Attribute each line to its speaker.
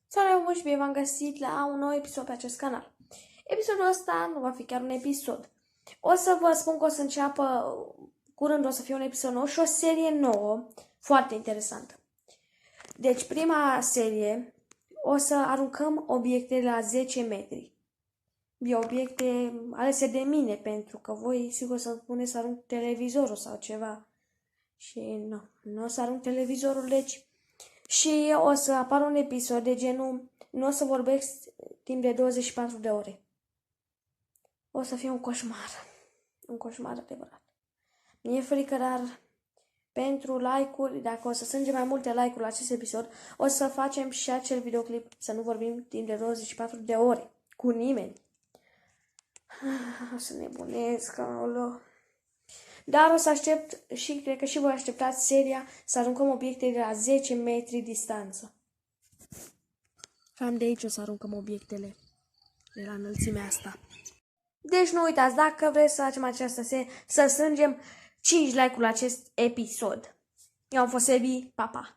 Speaker 1: Salut și bine v-am găsit la un nou episod pe acest canal. Episodul ăsta nu va fi chiar un episod. O să vă spun că o să înceapă curând, o să fie un episod nou și o serie nouă, foarte interesantă. Deci, prima serie, o să aruncăm obiecte la 10 metri. Obiecte alese de mine, pentru că voi sigur să spuneți să arunc televizorul sau ceva. Și nu o să arunc televizorul, deci... Și o să apară un episod de genul, nu o să vorbesc timp de 24 de ore. O să fie un coșmar adevărat. Mi-e frică, dar pentru like-uri, dacă o să strângem mai multe like-uri la acest episod, o să facem și acel videoclip, să nu vorbim timp de 24 de ore cu nimeni. O să nebunesc, aoleu. Dar o să aștept și cred că și voi așteptați seria să aruncăm obiecte de la 10 metri distanță. Cam de aici o să aruncăm obiectele de la înălțimea asta. Deci nu uitați, dacă vreți să facem această serie, să strângem 5 like-uri la acest episod. Eu am fost Sebi, pa, pa!